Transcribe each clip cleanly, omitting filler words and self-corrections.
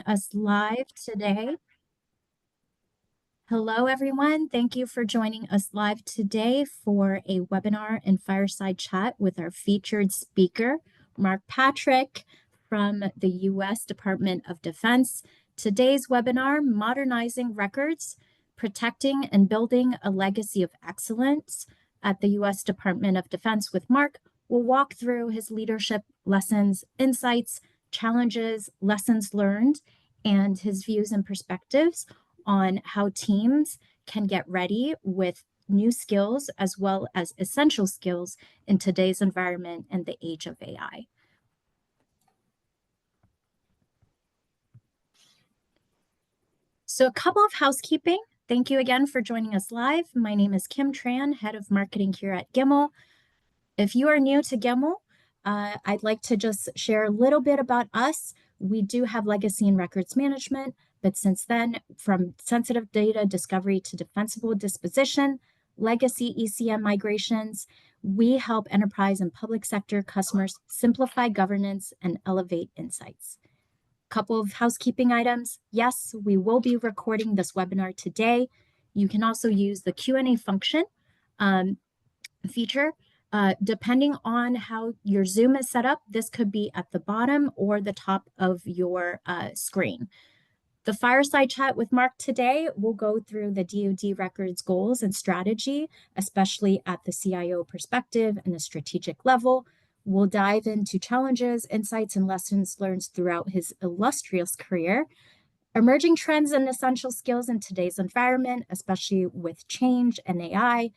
us live today. Hello, everyone. Thank you for joining us live today for a webinar and fireside chat with our featured speaker, Mark Patrick from the U.S. Department of Defense. Today's webinar, Modernizing Records, Protecting and Building a Legacy of Excellence at the U.S. Department of Defense with Mark, will walk through his leadership lessons, insights, challenges, lessons learned, and his views and perspectives on how teams can get ready with new skills as well as essential skills in today's environment and the age of AI. So a couple of housekeeping. Thank you again for joining us live. My name is Kim Tran, Head of Marketing here at Gimmal. If you are new to Gimmal, I'd like to just share a little bit about us. We do have legacy and records management, but since then, from sensitive data discovery to defensible disposition, legacy ECM migrations, we help enterprise and public sector customers simplify governance and elevate insights. Couple of housekeeping items. Yes, we will be recording this webinar today. You can also use the Q&A function feature. Depending on how your Zoom is set up, this could be at the bottom or the top of your screen. The fireside chat with Mark today will go through the DoD records goals and strategy, especially at the CIO perspective and the strategic level. We'll dive into challenges, insights, and lessons learned throughout his illustrious career, emerging trends and essential skills in today's environment, especially with change and AI.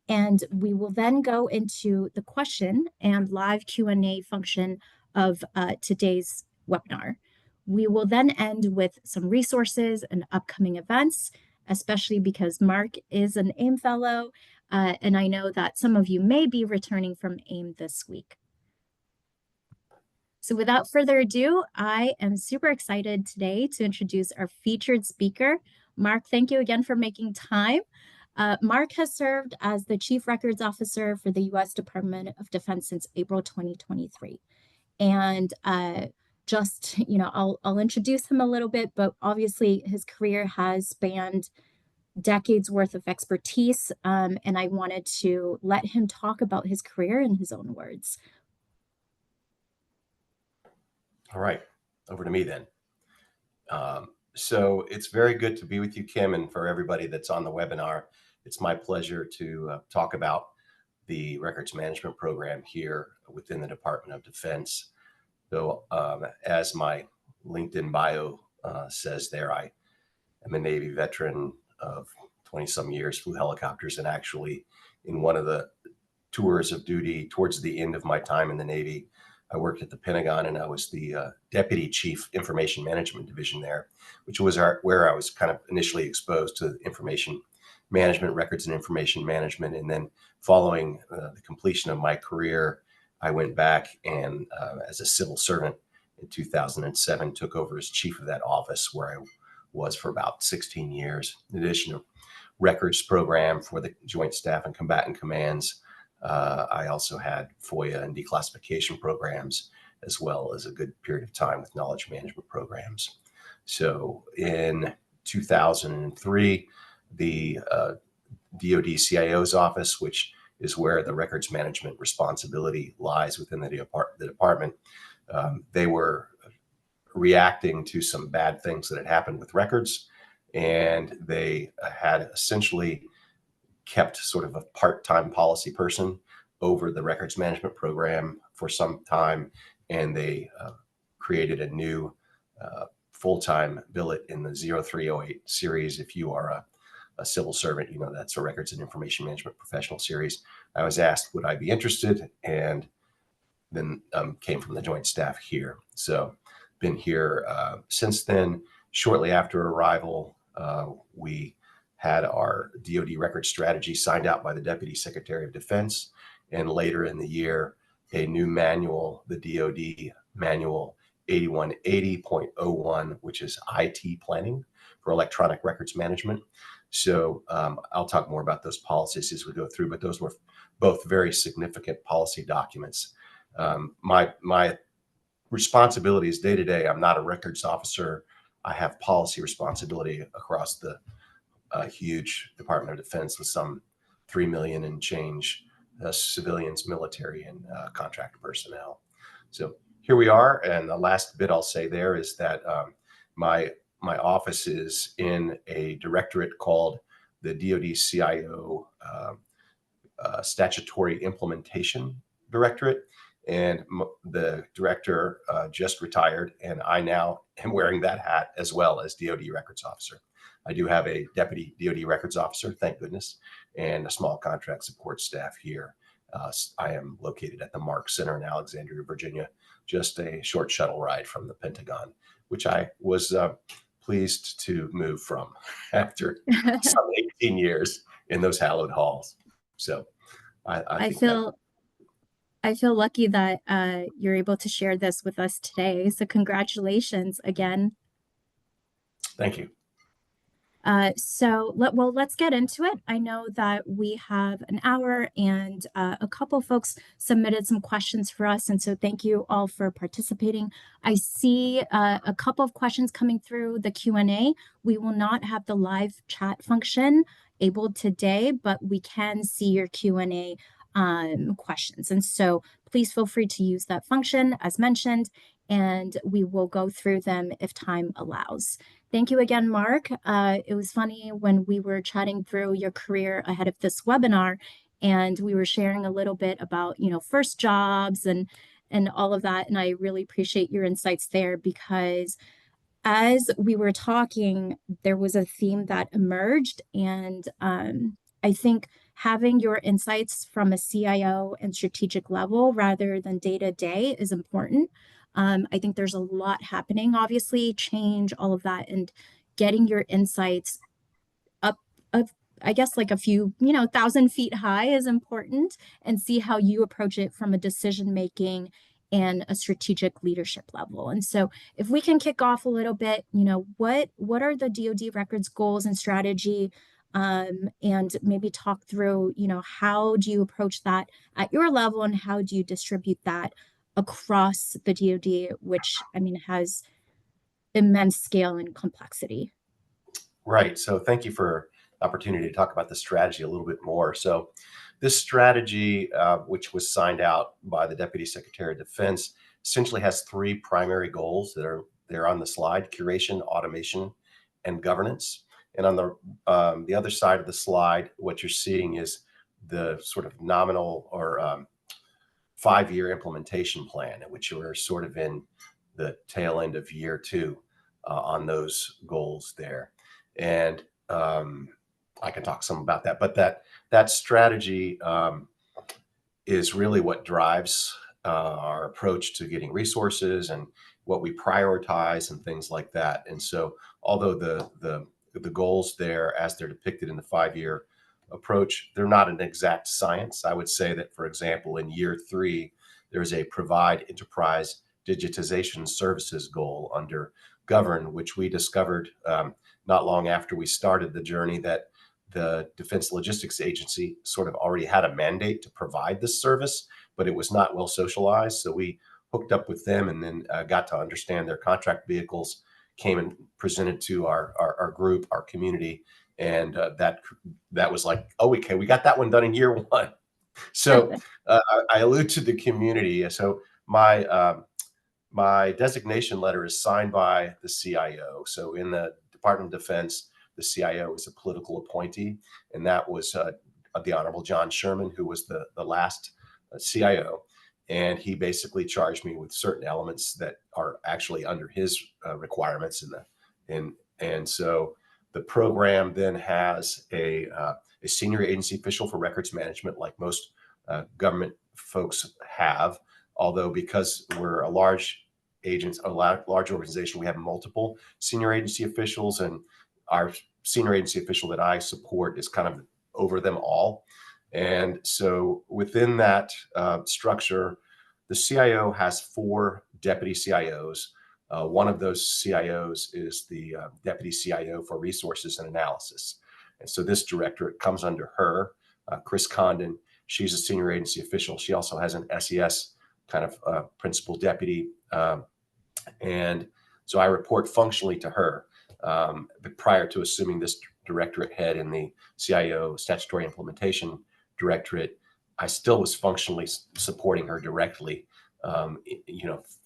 And we will then go into the question and live Q&A function of today's webinar. We will then end with some resources and upcoming events, especially because Mark is an AIM fellow, and I know that some of you may be returning from AIM this week. So without further ado, I am super excited today to introduce our featured speaker. Mark, thank you again for making time. Mark has served as the Chief Records Officer for the U.S. Department of Defense since April 2023. And I'll introduce him a little bit, but obviously his career has spanned decades worth of expertise, and I wanted to let him talk about his career in his own words. All right, over to me then. So it's very good to be with you, Kim, and for everybody that's on the webinar. It's my pleasure to talk about the records management program here within the Department of Defense. So as my LinkedIn bio says there, I am a Navy veteran of 20-some years, flew helicopters, and actually in one of the tours of duty towards the end of my time in the Navy, I worked at the Pentagon, and I was the Deputy Chief Information Management Division there, which was where I was kind of initially exposed to information management, records and information management. And then following the completion of my career, I went back and as a civil servant in 2007, took over as chief of that office, where I was for about 16 years. In addition to records program for the Joint Staff and Combatant Commands, I also had FOIA and declassification programs, as well as a good period of time with knowledge management programs. So in 2003, the DoD CIO's office, which is where the records management responsibility lies within the department, they were reacting to some bad things that had happened with records, and they had essentially kept sort of a part-time policy person over the records management program for some time, and they created a new full-time billet in the 0308 series. If you are a civil servant, you know that's a records and information management professional series. I was asked would I be interested, and then came from the Joint Staff here. So been here since then. Shortly after arrival, we had our DoD record strategy signed out by the Deputy Secretary of Defense, and later in the year, a new manual, the DoD Manual 8180.01, which is IT planning for electronic records management. So I'll talk more about those policies as we go through, but those were both very significant policy documents. My responsibilities day to day, I'm not a records officer. I have policy responsibility across the huge Department of Defense with some 3 million and change civilians, military, and contract personnel. So here we are. And the last bit I'll say there is that my office is in a directorate called the DoD CIO Statutory Implementation Directorate. And the director just retired, and I now am wearing that hat as well as DoD Records Officer. I do have a deputy DoD Records Officer, thank goodness, and a small contract support staff here. I am located at the Mark Center in Alexandria, Virginia, just a short shuttle ride from the Pentagon, which I was pleased to move from after some 18 years in those hallowed halls. So I I think that. feel lucky that you're able to share this with us today. So congratulations again. Thank you. Let's get into it. I know that we have an hour, and a couple folks submitted some questions for us, and so thank you all for participating. I see a couple of questions coming through the Q&A. We will not have the live chat function able today, but we can see your Q&A questions, and so please feel free to use that function as mentioned, and we will go through them if time allows. Thank you again, Mark. It was funny when we were chatting through your career ahead of this webinar, and we were sharing a little bit about, first jobs and all of that. And I really appreciate your insights there, because as we were talking, there was a theme that emerged. And I think having your insights from a CIO and strategic level rather than day to day is important. I think there's a lot happening, obviously, change, all of that, and getting your insights up, I guess, like a few, 1,000 feet high is important, and see how you approach it from a decision making and a strategic leadership level. And so if we can kick off a little bit, what are the DoD records goals and strategy? And maybe talk through, how do you approach that at your level, and how do you distribute that across the DoD, which has immense scale and complexity. Right. So thank you for the opportunity to talk about the strategy a little bit more. So this strategy, which was signed out by the Deputy Secretary of Defense, essentially has three primary goals that are there on the slide: curation, automation, and governance. And on the other side of the slide, what you're seeing is the sort of nominal or 5-year implementation plan, in which we're sort of in the tail end of year 2 on those goals there. And I can talk some about that, but that strategy is really what drives our approach to getting resources and what we prioritize and things like that. And so although the goals there, as they're depicted in the 5-year approach, they're not an exact science. I would say that, for example, in year 3, there's a provide enterprise digitization services goal under govern, which we discovered not long after we started the journey, that the Defense Logistics Agency sort of already had a mandate to provide this service, but it was not well socialized. So we hooked up with them, and then got to understand their contract vehicles, came and presented to our group, our community. And that was like, oh, okay, we got that one done in year 1. So I allude to the community. So my designation letter is signed by the CIO. So in the Department of Defense, the CIO is a political appointee, and that was the Honorable John Sherman, who was the last CIO. And he basically charged me with certain elements that are actually under his requirements and so the program then has a senior agency official for records management, like most government folks have. Although, because we're a large organization, we have multiple senior agency officials, and our senior agency official that I support is kind of over them all. And so within that structure, the CIO has 4 deputy CIOs. One of those CIOs is the deputy CIO for resources and analysis. And so this directorate comes under her, Chris Condon. She's a senior agency official. She also has an SES kind of principal deputy. And So I report functionally to her. But prior to assuming this directorate head in the CIO Statutory Implementation Directorate, I still was functionally supporting her directly,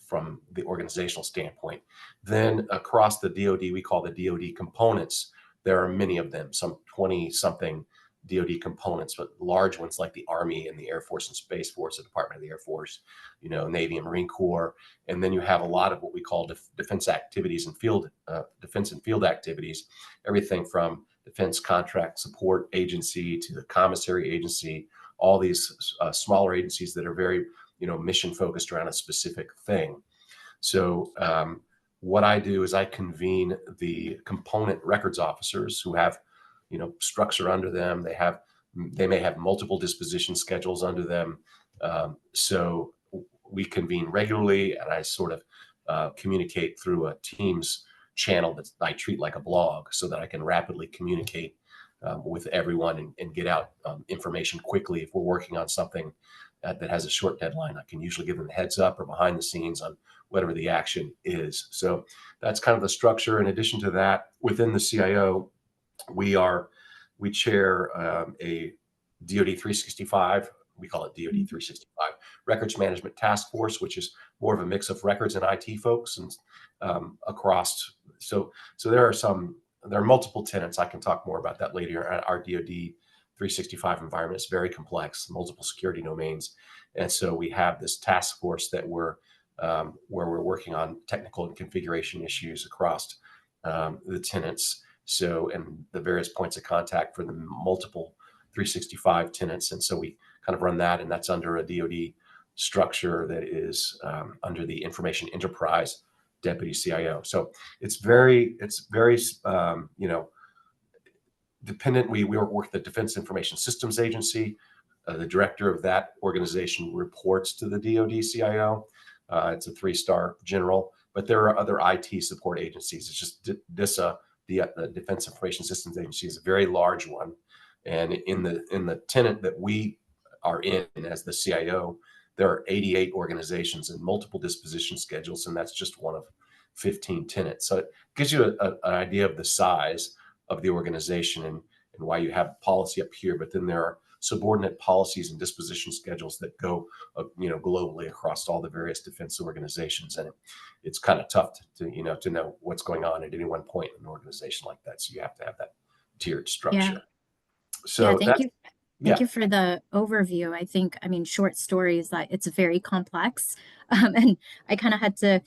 from the organizational standpoint. Then across the DoD, we call the DoD components. There are many of them, some 20 something DoD components, but large ones like the Army and the Air Force and Space Force, the Department of the Air Force, Navy and Marine Corps. And then you have a lot of what we call defense activities and defense and field activities, everything from Defense Contract Support Agency to the Commissary Agency, all these smaller agencies that are very, mission focused around a specific thing. So what I do is I convene the component records officers who have, structure under them. They may have multiple disposition schedules under them. So we convene regularly, and I sort of communicate through a Teams channel that I treat like a blog, so that I can rapidly communicate with everyone and get out information quickly. If we're working on something that has a short deadline, I can usually give them a heads up or behind the scenes on whatever the action is. So that's kind of the structure. In addition to that, within the CIO, we chair a DoD 365. We call it DoD 365 Records Management Task Force, which is more of a mix of records and IT folks and across. So there are multiple tenants. I can talk more about that later. Our DoD 365 environment is very complex, multiple security domains, and so we have this task force that where we're working on technical and configuration issues across the tenants. So, and the various points of contact for the multiple 365 tenants. And so we kind of run that, and that's under a DoD structure that is under the Information Enterprise Deputy CIO. So it's very dependent. We work with the Defense Information Systems Agency. The director of that organization reports to the DoD CIO. It's a 3-star general, but there are other IT support agencies. It's just DISA, the Defense Information Systems Agency, is a very large one. And in the tenant that we are in as the CIO, there are 88 organizations and multiple disposition schedules, and that's just one of 15 tenants. So it gives you an idea of the size of the organization and why you have policy up here, but then there are subordinate policies and disposition schedules that go, globally across all the various defense organizations. And it's kind of tough to know what's going on at any one point in an organization like that. So you have to have that tiered Yeah. structure. Yeah, So thank you. yeah. Thank you for the overview. I mean, short stories, that it's very complex. And I kind of had to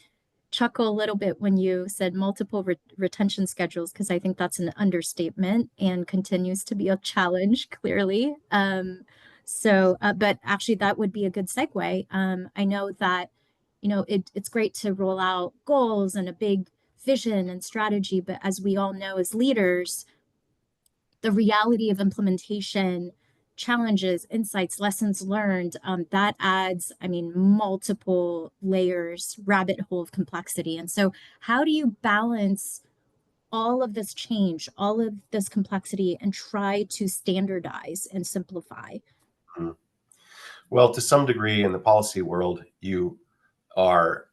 chuckle a little bit when you said multiple retention schedules, because I think that's an understatement and continues to be a challenge, clearly. But actually, that would be a good segue. I know that, it's great to roll out goals and a big vision and strategy, but as we all know as leaders, the reality of implementation, challenges, insights, lessons learned, that adds, multiple layers, rabbit hole of complexity. And so how do you balance all of this change, all of this complexity, and try to standardize and simplify? Mhm. Well, to some degree in the policy world, you are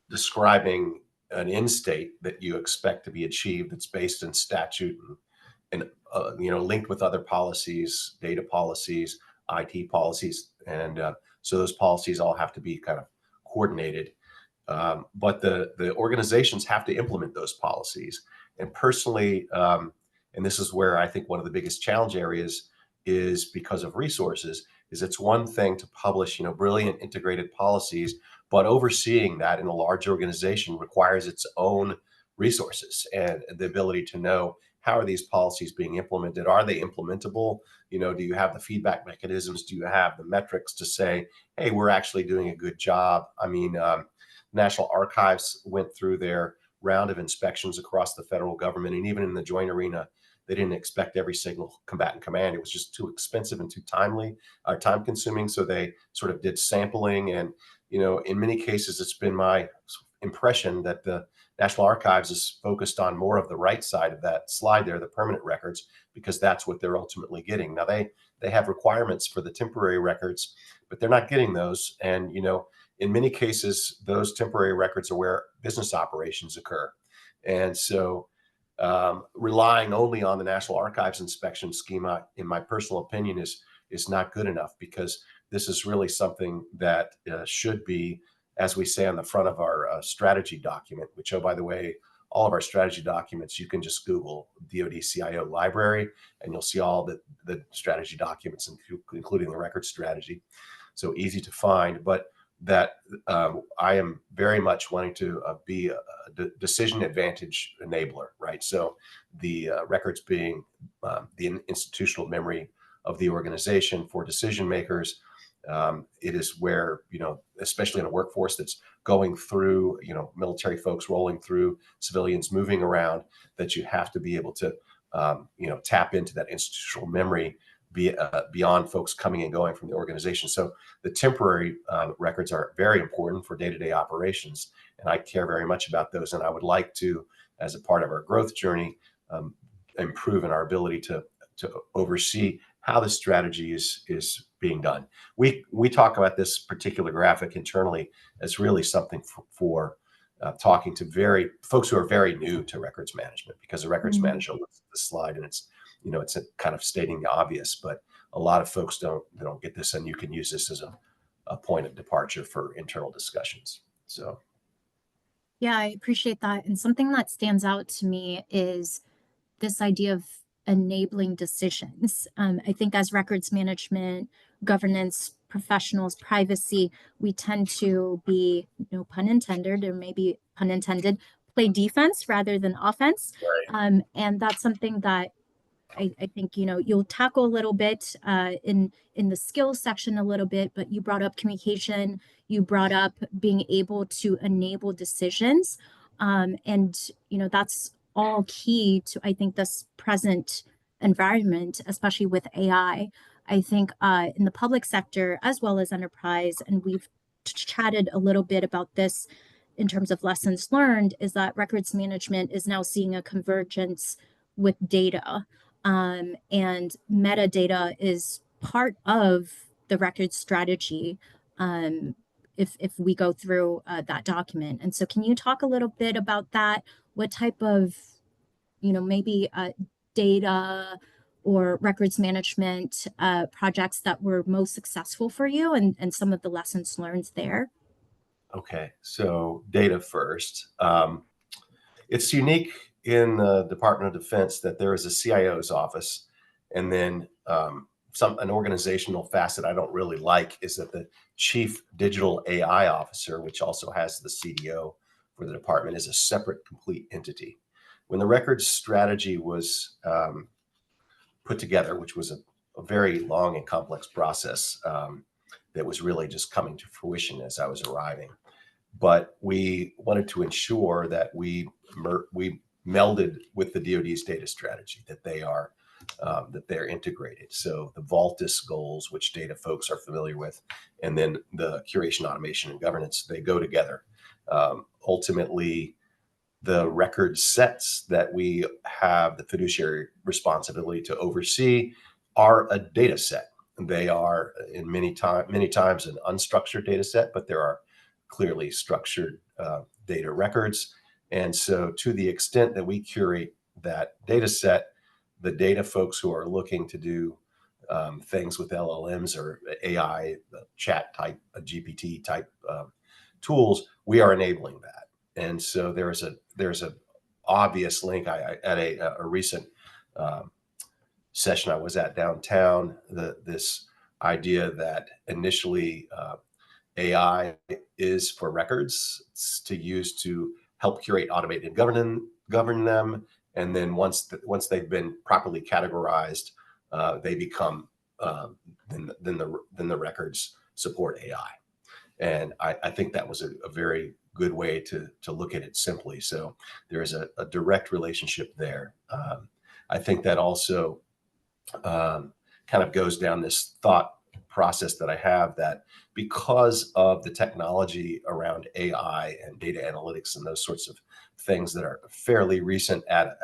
describing an end state that you expect to be achieved that's based in statute and linked with other policies, data policies, IT policies, and so those policies all have to be kind of coordinated. But the organizations have to implement those policies. And personally, and this is where I think one of the biggest challenge areas is because of resources. Is it's one thing to publish, brilliant integrated policies, but overseeing that in a large organization requires its own resources and the ability to know, how are these policies being implemented? Are they implementable? Do you have the feedback mechanisms? Do you have the metrics to say, hey, we're actually doing a good job? I mean, National Archives went through their round of inspections across the federal government, and even in the joint arena, they didn't expect every single combatant command. It was just too expensive and too time consuming. So they sort of did sampling, and in many cases, it's been my impression that the National Archives is focused on more of the right side of that slide there, the permanent records, because that's what they're ultimately getting. Now they have requirements for the temporary records, but they're not getting those. And in many cases, those temporary records are where business operations occur. And so relying only on the National Archives inspection schema, in my personal opinion, is not good enough, because this is really something that should be, as we say on the front of our strategy document, which, oh, by the way, all of our strategy documents, you can just Google DoD CIO library, and you'll see all the strategy documents, including the record strategy. So easy to find, but that I am very much wanting to be a decision advantage enabler, right? So the records being the institutional memory of the organization for decision makers. It is where, especially in a workforce that's going through, military folks rolling through, civilians moving around, that you have to be able to, tap into that institutional memory beyond folks coming and going from the organization. So the temporary records are very important for day-to-day operations, and I care very much about those. And I would like to, as a part of our growth journey, improve in our ability to oversee how the strategy is being done. We talk about this particular graphic internally as really something for talking to folks who are very new to records management, because the records manager looks at the slide and it's a kind of stating the obvious, but a lot of folks don't get this, and you can use this as a point of departure for internal discussions. So. Yeah, I appreciate that. And something that stands out to me is this idea of enabling decisions. I think as records management, governance professionals, privacy, we tend to be, no pun intended, or maybe pun intended, play defense rather than offense. Right. And that's something that I think you'll tackle a little bit in the skills section a little bit, but you brought up communication, you brought up being able to enable decisions, and that's all key to, I think, this present environment, especially with AI. I think in the public sector as well as enterprise, and we've chatted a little bit about this in terms of lessons learned, is that records management is now seeing a convergence with data, and metadata is part of the record strategy, if we go through that document. And so can you talk a little bit about that? What type of, maybe data or records management projects that were most successful for you, and some of the lessons learned there? Okay, so data first. It's unique in the Department of Defense that there is a CIO's office, and then an organizational facet I don't really like is that the Chief Digital AI Officer, which also has the CDO for the department, is a separate, complete entity. When the records strategy was put together, which was a very long and complex process that was really just coming to fruition as I was arriving, but we wanted to ensure that we melded with the DoD's data strategy, that they're integrated. So the Vaultus goals, which data folks are familiar with, and then the curation, automation, and governance, they go together. Ultimately, the record sets that we have the fiduciary responsibility to oversee are a data set. They are in many times an unstructured data set, but there are clearly structured data records. And so to the extent that we curate that data set, the data folks who are looking to do things with LLMs or AI, chat type, GPT type tools, we are enabling that. And so there's a obvious link. At a recent session I was at downtown, this idea that initially AI is for records. It's to use to help curate, automate, and govern them. And then once they've been properly categorized, they become then the records support AI. And I think that was a very good way to look at it simply. So there is a direct relationship there. I think that also kind of goes down this thought process that I have, that because of the technology around AI and data analytics and those sorts of things that are fairly recent at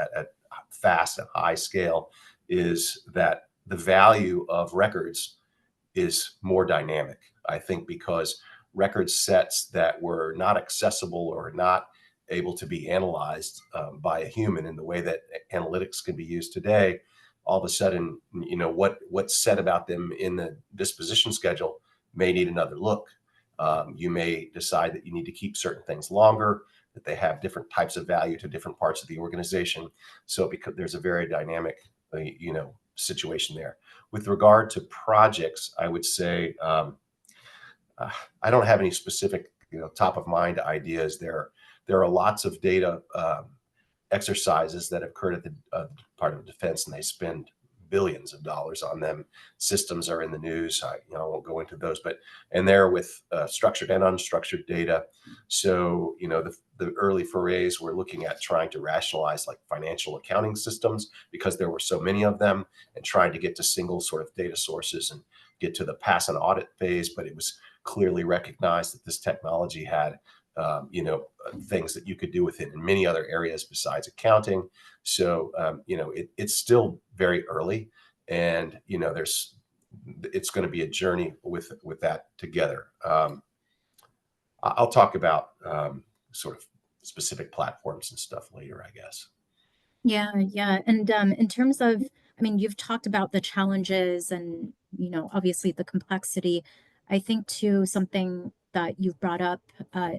fast and high scale, is that the value of records is more dynamic. I think because record sets that were not accessible or not able to be analyzed by a human in the way that analytics can be used today, all of a sudden, what's said about them in the disposition schedule may need another look. You may decide that you need to keep certain things longer, that they have different types of value to different parts of the organization. So because there's a very dynamic, situation there. With regard to projects, I would say I don't have any specific, top of mind ideas. There are lots of data exercises that have occurred at the Department of Defense, and they spend billions of dollars on them. Systems are in the news. I won't go into those, and they're with structured and unstructured data. So, the early forays were looking at trying to rationalize like financial accounting systems because there were so many of them, and trying to get to single sort of data sources and get to the pass and audit phase. But it was clearly recognized that this technology had things that you could do with it in many other areas besides accounting. So, it's still very early, and, it's going to be a journey with that together. I'll talk about sort of specific platforms and stuff later, I guess. Yeah, yeah. And in terms of, I mean, you've talked about the challenges and, obviously the complexity. I think too, something that you've brought up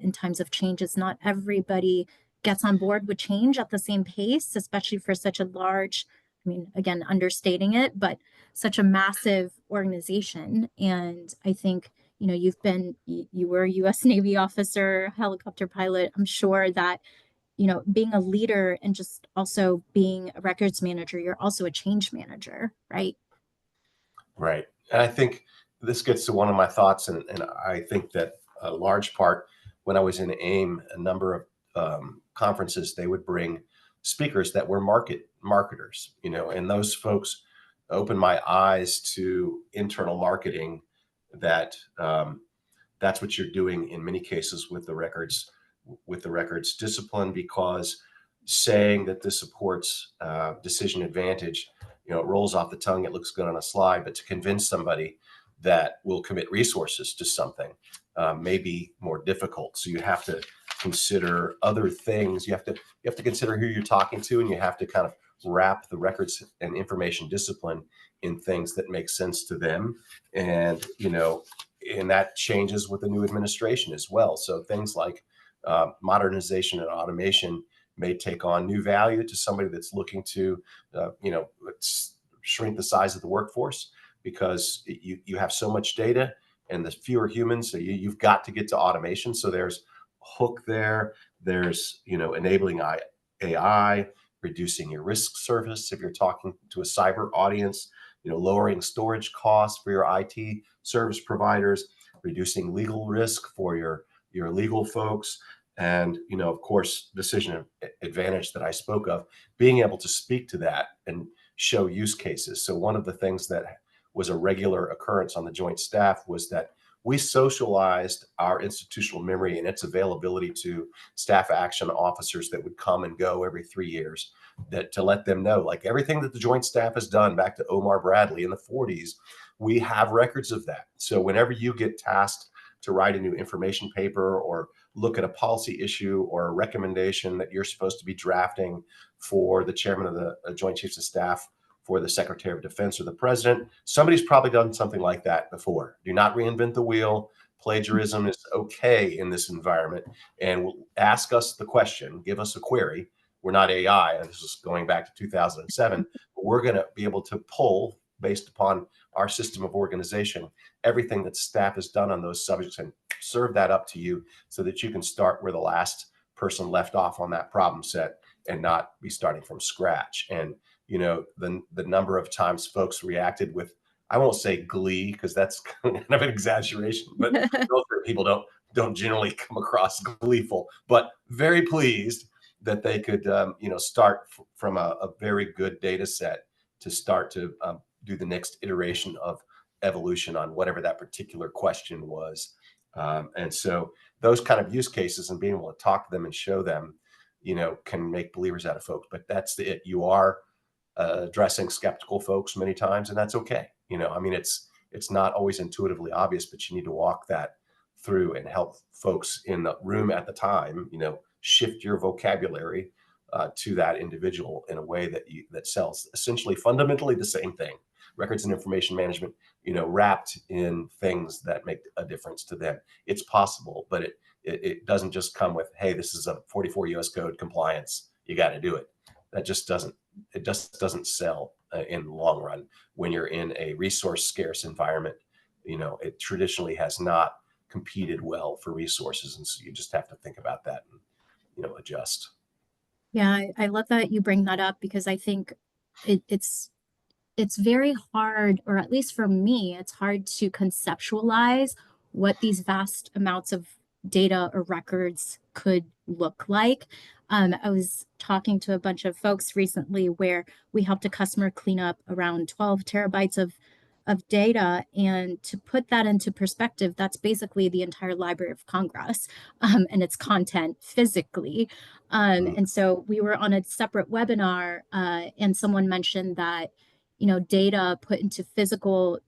in times of change is not everybody gets on board with change at the same pace, especially for such a large, I mean, again, understating it, but such a massive organization. And I think, you were a US Navy officer, helicopter pilot. I'm sure that being a leader and just also being a records manager, you're also a change manager, right? Right. And I think this gets to one of my thoughts. And I think that a large part, when I was in AIM, a number of conferences, they would bring speakers that were marketers, and those folks opened my eyes to internal marketing, that that's what you're doing in many cases with the records discipline, because saying that this supports decision advantage, it rolls off the tongue, it looks good on a slide, but to convince somebody that will commit resources to something may be more difficult. So you have to consider other things. You have to consider who you're talking to, and you have to kind of wrap the records and information discipline in things that make sense to them. And and that changes with the new administration as well. So things like modernization and automation may take on new value to somebody that's looking to, shrink the size of the workforce, because you have so much data and the fewer humans. So you've got to get to automation. So there's hook there. There's, enabling AI, reducing your risk surface if you're talking to a cyber audience, lowering storage costs for your IT service providers, reducing legal risk for your legal folks, and of course, decision advantage that I spoke of, being able to speak to that and show use cases. So one of the things that was a regular occurrence on the Joint Staff was that we socialized our institutional memory and its availability to staff action officers that would come and go every 3 years, that to let them know, like, everything that the Joint Staff has done back to Omar Bradley in the 40s, we have records of that. So whenever you get tasked to write a new information paper or look at a policy issue or a recommendation that you're supposed to be drafting for the chairman of the Joint Chiefs of Staff, for the Secretary of Defense, or the president, somebody's probably done something like that before. Do not reinvent the wheel. Plagiarism is okay in this environment. And ask us the question, give us a query. We're not AI, and this is going back to 2007, but we're going to be able to pull, based upon our system of organization, everything that staff has done on those subjects and serve that up to you, so that you can start where the last person left off on that problem set and not be starting from scratch. And the number of times folks reacted with, I won't say glee, because that's kind of an exaggeration, but people don't generally come across gleeful, but very pleased that they could start from a very good data set to start to do the next iteration of evolution on whatever that particular question was. And so those kind of use cases and being able to talk to them and show them, can make believers out of folks. But that's it. You are addressing skeptical folks many times, and that's okay. I mean, it's not always intuitively obvious, but you need to walk that through and help folks in the room at the time, shift your vocabulary to that individual in a way that sells essentially fundamentally the same thing, records and information management, wrapped in things that make a difference to them. It's possible, but it doesn't just come with, hey, this is a 44 US code compliance, you got to do it. That just doesn't sell in the long run when you're in a resource scarce environment. It traditionally has not competed well for resources, and so you just have to think about that and adjust. Yeah, I love that you bring that up because I think it's very hard, or at least for me, it's hard to conceptualize what these vast amounts of data or records could look like. I was talking to a bunch of folks recently where we helped a customer clean up around 12 terabytes of data. And to put that into perspective, that's basically the entire Library of Congress and its content physically. And so we were on a separate webinar, and someone mentioned that data put into physical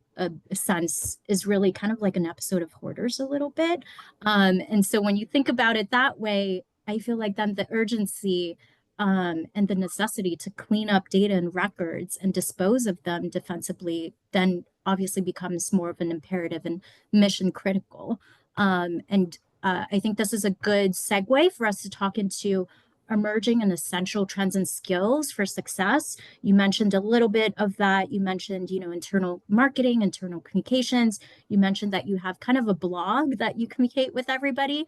sense is really kind of like an episode of Hoarders a little bit. And so when you think about it that way, I feel like then the urgency and the necessity to clean up data and records and dispose of them defensively then obviously becomes more of an imperative and mission critical. And I think this is a good segue for us to talk into emerging and essential trends and skills for success. You mentioned a little bit of that. You mentioned, internal marketing, internal communications. You mentioned that you have kind of a blog that you communicate with everybody.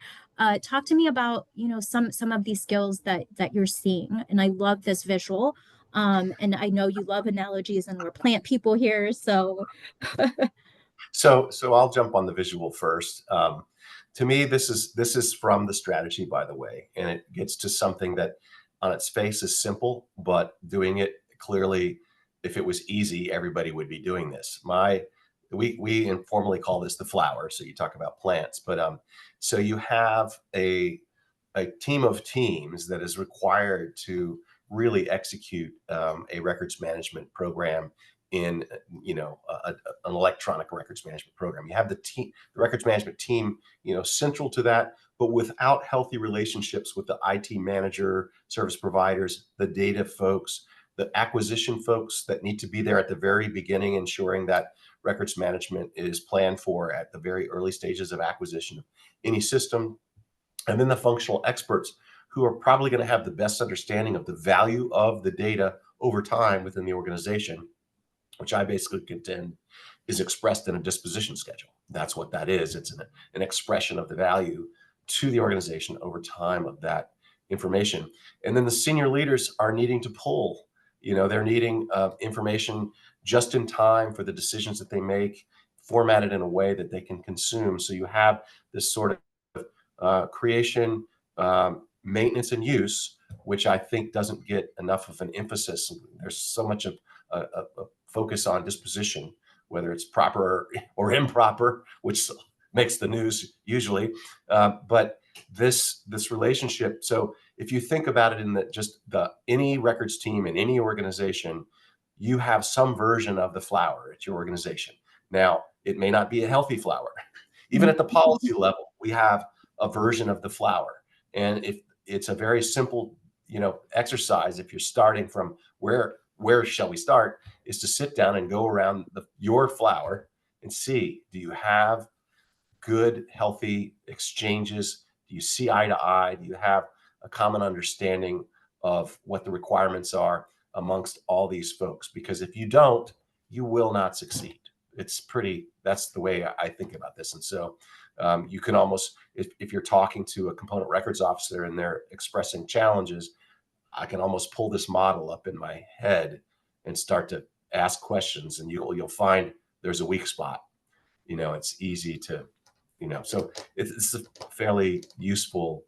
Talk to me about, some of these skills that you're seeing. And I love this visual. And I know you love analogies, and we're plant people here. So So I'll jump on the visual first. To me, this is from the strategy, by the way, and it gets to something that on its face is simple, but doing it clearly, if it was easy, everybody would be doing this. We informally call this the flower. So you talk about plants, but so you have a team of teams that is required to really execute a records management program in an electronic records management program. You have the records management team, central to that, but without healthy relationships with the IT manager, service providers, the data folks, the acquisition folks that need to be there at the very beginning, ensuring that records management is planned for at the very early stages of acquisition of any system, and then the functional experts who are probably going to have the best understanding of the value of the data over time within the organization, which I basically contend is expressed in a disposition schedule. That's what that is. It's an expression of the value to the organization over time of that information. And then the senior leaders are needing to pull, they're needing information just in time for the decisions that they make, formatted in a way that they can consume. So you have this sort of creation, maintenance, and use, which I think doesn't get enough of an emphasis. There's so much of a focus on disposition, whether it's proper or improper, which makes the news usually. But this relationship. So if you think about it in any records team in any organization, you have some version of the flower at your organization. Now, it may not be a healthy flower. Even at the policy level, we have a version of the flower. And if it's a very simple, exercise, if you're starting from where shall we start, is to sit down and go around your flower and see, do you have good, healthy exchanges? Do you see eye to eye? Do you have a common understanding of what the requirements are amongst all these folks? Because if you don't, you will not succeed. That's the way I think about this. And so you can almost, if you're talking to a component records officer and they're expressing challenges, I can almost pull this model up in my head and start to ask questions, and you'll find there's a weak spot. It's easy to, so it's a fairly useful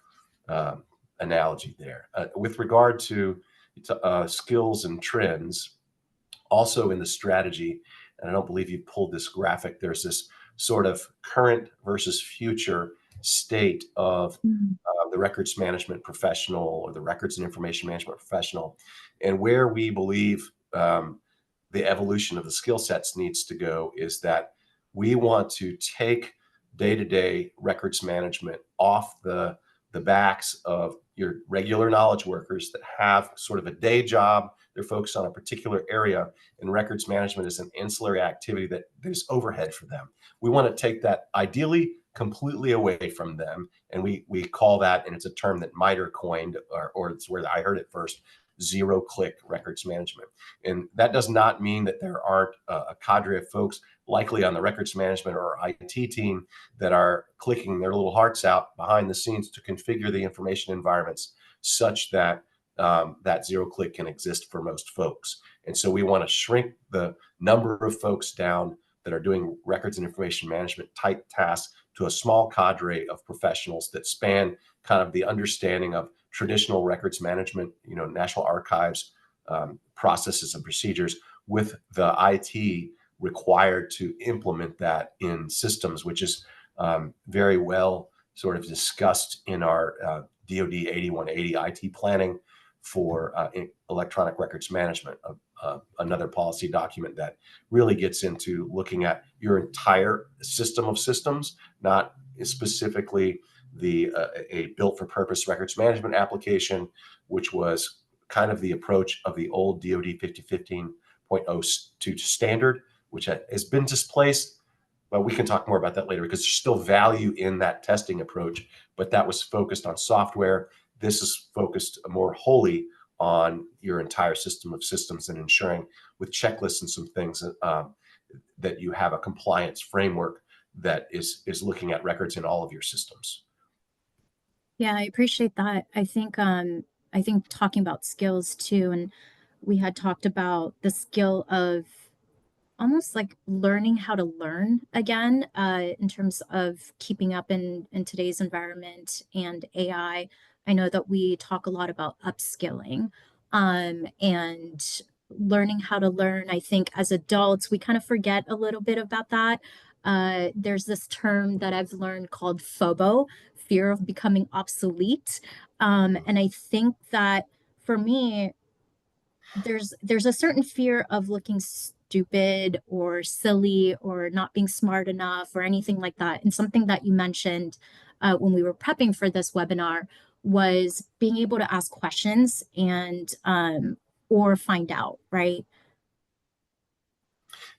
analogy there. With regard to skills and trends, also in the strategy, and I don't believe you pulled this graphic, there's this sort of current versus future state of the records management professional or the records and information management professional, and where we believe the evolution of the skill sets needs to go is that we want to take day-to-day records management off the backs of your regular knowledge workers that have sort of a day job. They're focused on a particular area, and records management is an ancillary activity that there's overhead for them. We want to take that ideally completely away from them. And we call that, and it's a term that MITRE coined, or it's where I heard it first, zero-click records management. And that does not mean that there aren't a cadre of folks, likely on the records management or IT team, that are clicking their little hearts out behind the scenes to configure the information environments such that that zero-click can exist for most folks. And so we want to shrink the number of folks down that are doing records and information management type tasks to a small cadre of professionals that span kind of the understanding of traditional records management, National Archives processes and procedures, with the IT required to implement that in systems, which is very well sort of discussed in our DoD 8180 IT planning for electronic records management, another policy document that really gets into looking at your entire system of systems, not specifically a built for purpose records management application, which was kind of the approach of the old DoD 5015.02 standard, which has been displaced. But we can talk more about that later, because there's still value in that testing approach, but that was focused on software. This is focused more wholly on your entire system of systems and ensuring with checklists and some things that you have a compliance framework that is looking at records in all of your systems. Yeah, I appreciate that. I think talking about skills too, and we had talked about the skill of almost like learning how to learn again, in terms of keeping up in today's environment and AI. I know that we talk a lot about upskilling, and learning how to learn. I think as adults, we kind of forget a little bit about that. There's this term that I've learned called FOBO, fear of becoming obsolete. And I think that for me, there's a certain fear of looking stupid or silly or not being smart enough or anything like that. And something that you mentioned when we were prepping for this webinar was being able to ask questions and or find out, right?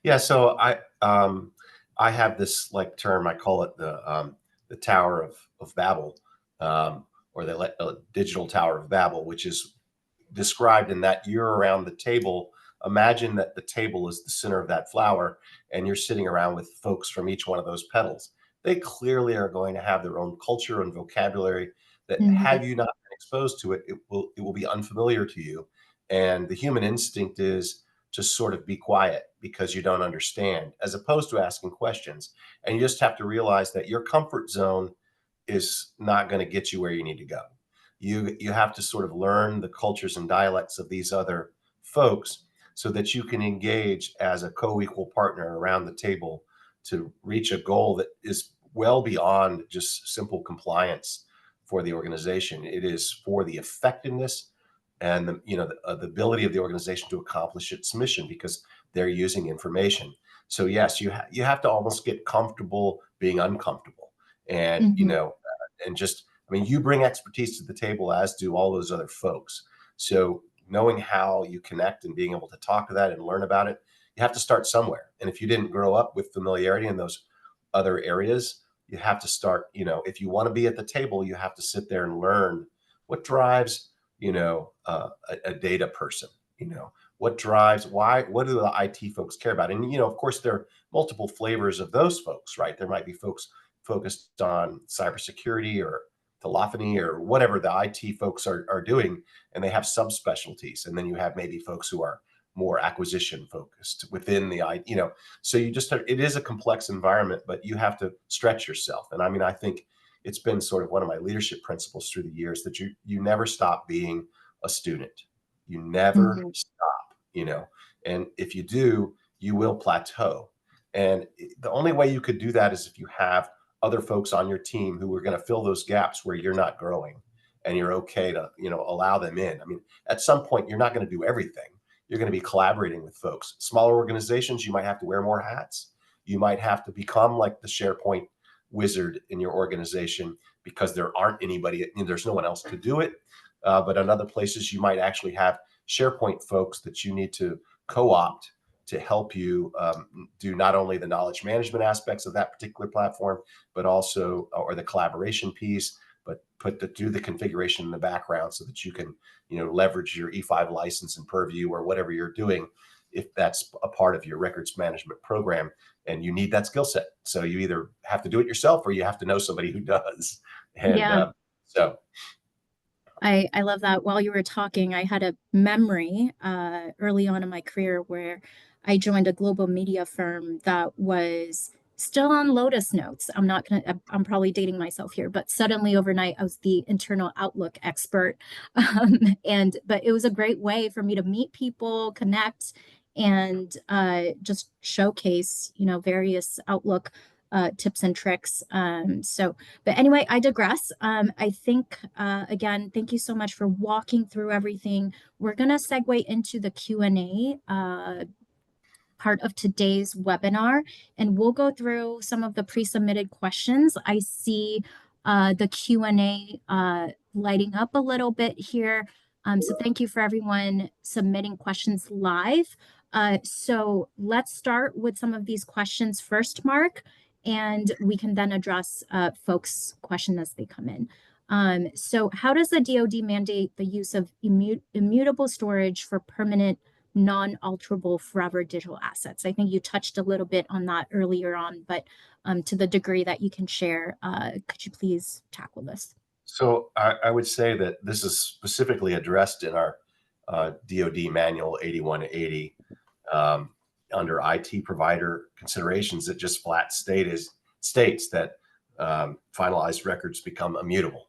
Yeah, so I have this like term, I call it the Tower of Babel, or the digital Tower of Babel, which is described in that you're around the table. Imagine that the table is the center of that flower, and you're sitting around with folks from each one of those petals. They clearly are going to have their own culture and vocabulary that, Mhm. had you not been exposed to it, it will be unfamiliar to you. And the human instinct is just sort of be quiet because you don't understand, as opposed to asking questions. And you just have to realize that your comfort zone is not going to get you where you need to go. You have to sort of learn the cultures and dialects of these other folks so that you can engage as a co-equal partner around the table to reach a goal that is well beyond just simple compliance for the organization. It is for the effectiveness and the ability of the organization to accomplish its mission, because they're using information. So yes, you have to almost get comfortable being uncomfortable, and Mhm. and just, I mean, you bring expertise to the table, as do all those other folks. So knowing how you connect and being able to talk to that and learn about it, you have to start somewhere. And if you didn't grow up with familiarity in those other areas, you have to start, if you want to be at the table, you have to sit there and learn what drives, a data person, what drives, what do the IT folks care about? And, of course, there are multiple flavors of those folks, right? There might be folks focused on cybersecurity or telephony or whatever the IT folks are doing, and they have subspecialties. And then you have maybe folks who are more acquisition focused within the so you just it is a complex environment, but you have to stretch yourself. And I mean, I think it's been sort of one of my leadership principles through the years that you never stop being a student. You never Mhm. stop, and if you do, you will plateau. And the only way you could do that is if you have other folks on your team who are going to fill those gaps where you're not growing, and you're okay to, allow them in. I mean, at some point, you're not going to do everything. You're going to be collaborating with folks. Smaller organizations, you might have to wear more hats. You might have to become like the SharePoint wizard in your organization because there aren't anybody, there's no one else to do it. But in other places, you might actually have SharePoint folks that you need to co-opt to help you do not only the knowledge management aspects of that particular platform, but also, or the collaboration piece, but do the configuration in the background so that you can, leverage your E5 license and Purview or whatever you're doing, if that's a part of your records management program, and you need that skill set. So you either have to do it yourself or you have to know somebody who does. And Yeah. so I love that. While you were talking, I had a memory early on in my career where I joined a global media firm that was still on Lotus Notes. I'm probably dating myself here, but suddenly overnight I was the internal Outlook expert. But it was a great way for me to meet people, connect, and just showcase, various Outlook tips and tricks. But anyway, I digress. I think, again, thank you so much for walking through everything. We're going to segue into the Q&A part of today's webinar, and we'll go through some of the pre-submitted questions. I see the Q&A lighting up a little bit here. So thank you for everyone submitting questions live. So let's start with some of these questions first, Mark, and we can then address folks' questions as they come in. So how does the DoD mandate the use of immutable storage for permanent non-alterable forever digital assets? I think you touched a little bit on that earlier on, but to the degree that you can share, could you please tackle this? So I would say that this is specifically addressed in our DoD Manual 8180 under IT provider considerations. That just flat states that finalized records become immutable.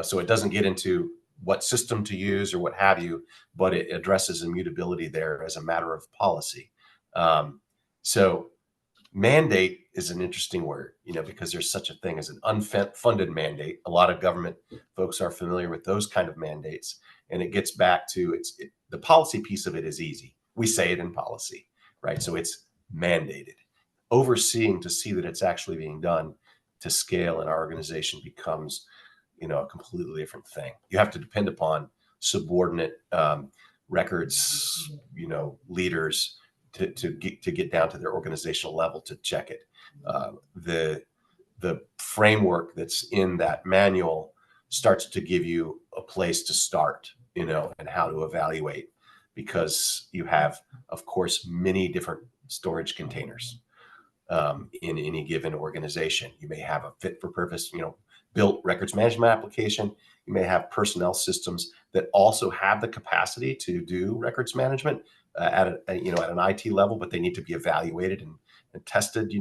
So it doesn't get into what system to use or what have you, but it addresses immutability there as a matter of policy. So mandate is an interesting word, because there's such a thing as an unfunded mandate. A lot of government folks are familiar with those kind of mandates, and it gets back to the policy piece of it is easy. We say it in policy, right? So it's mandated. Overseeing to see that it's actually being done to scale in our organization becomes, a completely different thing. You have to depend upon subordinate records, leaders to get down to their organizational level to check it. The framework that's in that manual starts to give you a place to start, and how to evaluate, because you have, of course, many different storage containers in any given organization. You may have a fit for purpose, built records management application. You may have personnel systems that also have the capacity to do records management at an IT level, but they need to be evaluated and tested.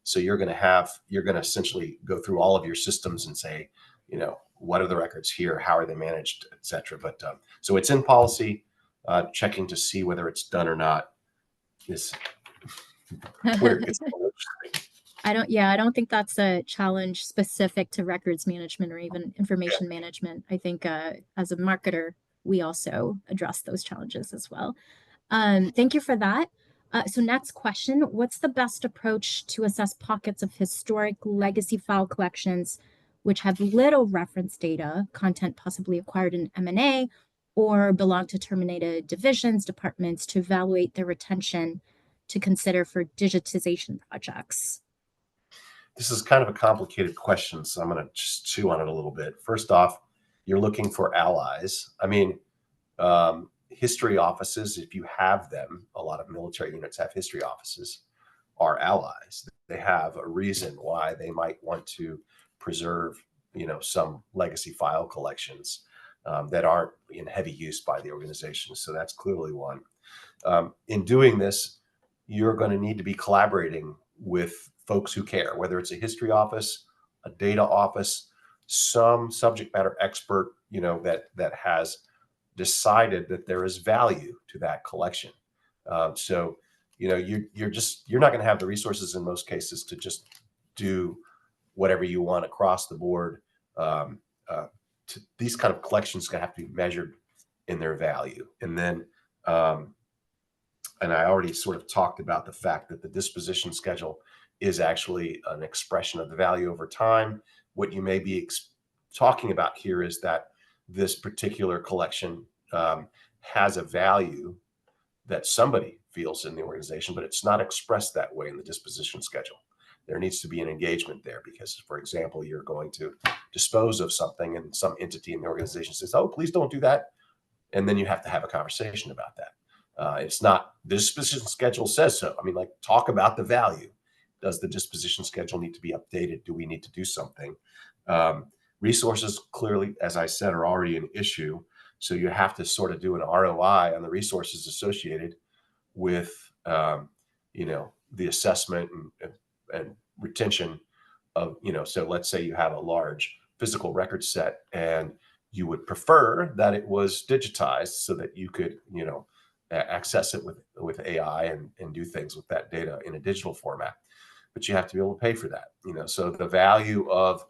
So you're going to essentially go through all of your systems and say, what are the records here? How are they managed, et cetera. But so it's in policy. Checking to see whether it's done or not is where it gets. I don't think that's a challenge specific to records management or even information management. I think as a marketer, we also address those challenges as well. Thank you for that. So next question, what's the best approach to assess pockets of historic legacy file collections which have little reference data, content possibly acquired in M&A, or belong to terminated divisions, departments, to evaluate their retention to consider for digitization projects? This is kind of a complicated question, so I'm going to just chew on it a little bit. First off, you're looking for allies. I mean, history offices, if you have them, a lot of military units have history offices, are allies. They have a reason why they might want to preserve, some legacy file collections that aren't in heavy use by the organization. So that's clearly one. In doing this, you're going to need to be collaborating with folks who care, whether it's a history office, a data office, some subject matter expert, that has decided that there is value to that collection. So, you're not going to have the resources in most cases to just do whatever you want across the board. These kind of collections are going to have to be measured in their value. And then, and I already sort of talked about the fact that the disposition schedule is actually an expression of the value over time. What you may be talking about here is that this particular collection has a value that somebody feels in the organization, but it's not expressed that way in the disposition schedule. There needs to be an engagement there because, for example, you're going to dispose of something and some entity in the organization says, oh, please don't do that. And then you have to have a conversation about that. It's not the disposition schedule says so. I mean, like, talk about the value. Does the disposition schedule need to be updated? Do we need to do something? Resources clearly, as I said, are already an issue. So you have to sort of do an ROI on the resources associated with, the assessment and retention of, so let's say you have a large physical record set and you would prefer that it was digitized so that you could, access it with AI and do things with that data in a digital format. But you have to be able to pay for that, so the value of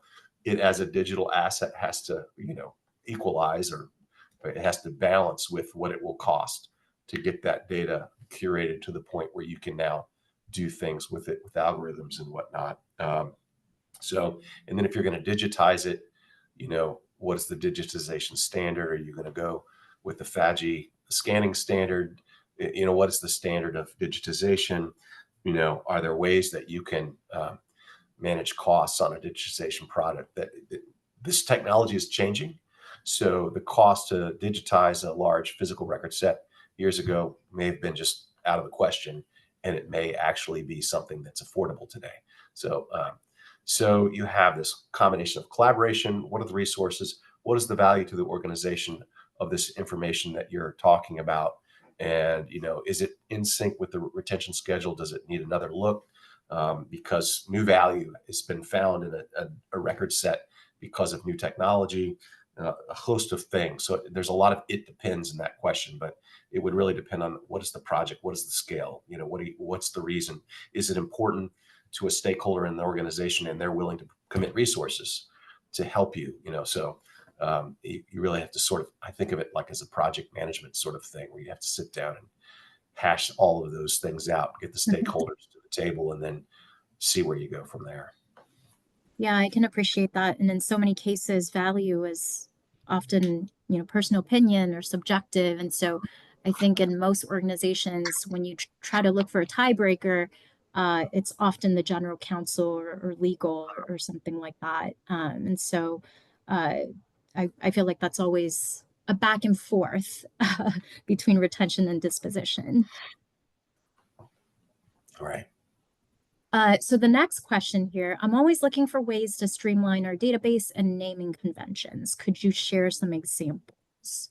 it as a digital asset has to, equalize, or it has to balance with what it will cost to get that data curated to the point where you can now do things with it with algorithms and whatnot. And then if you're going to digitize it, what is the digitization standard? Are you going to go with the FADGI scanning standard? What is the standard of digitization? Are there ways that you can manage costs on a digitization product? That this technology is changing. So the cost to digitize a large physical record set years ago may have been just out of the question, and it may actually be something that's affordable today. So you have this combination of collaboration. What are the resources? What is the value to the organization of this information that you're talking about? And, is it in sync with the retention schedule? Does it need another look? Because new value has been found in a record set because of new technology, a host of things. So there's a lot of it depends in that question, but it would really depend on what is the project, what is the scale, what's the reason? Is it important to a stakeholder in the organization and they're willing to commit resources to help you? You really have to sort of, I think of it like as a project management sort of thing, where you have to sit down and hash all of those things out, get the stakeholders to the table, and then see where you go from there. Yeah, I can appreciate that. And in so many cases, value is often, personal opinion or subjective. And so I think in most organizations, when you try to look for a tiebreaker, it's often the general counsel or legal or something like that. And so I feel like that's always a back and forth between retention and disposition. All right. So the next question here, I'm always looking for ways to streamline our database and naming conventions. Could you share some examples?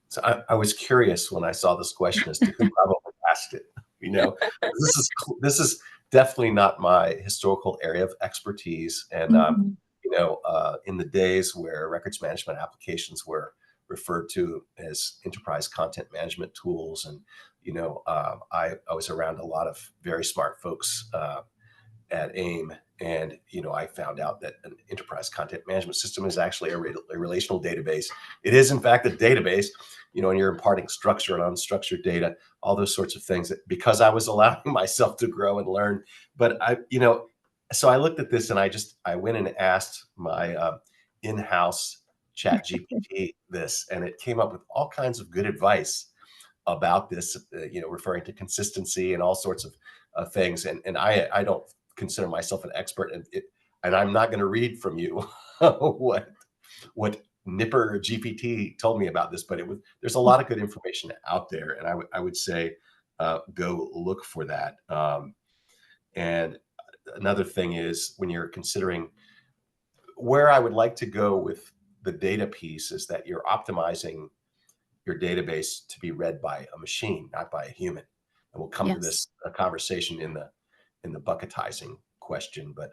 So I was curious when I saw this question as to who probably asked it. This is definitely not my historical area of expertise, and Mhm. in the days where records management applications were referred to as enterprise content management tools, and I was around a lot of very smart folks at AIM. And, I found out that an enterprise content management system is actually a relational database. It is, in fact, a database, and you're imparting structure and unstructured data, all those sorts of things, because I was allowing myself to grow and learn. But so I looked at this and I went and asked my in-house chat GPT this, and it came up with all kinds of good advice about this, referring to consistency and all sorts of things. And I don't consider myself an expert in it, and I'm not going to read from you what Nipper GPT told me about this, but there's a lot of good information out there, and I would say go look for that. And another thing is, when you're considering where I would like to go with the data piece, is that you're optimizing your database to be read by a machine, not by a human. And we'll come to Yes. this conversation in the bucketizing question. But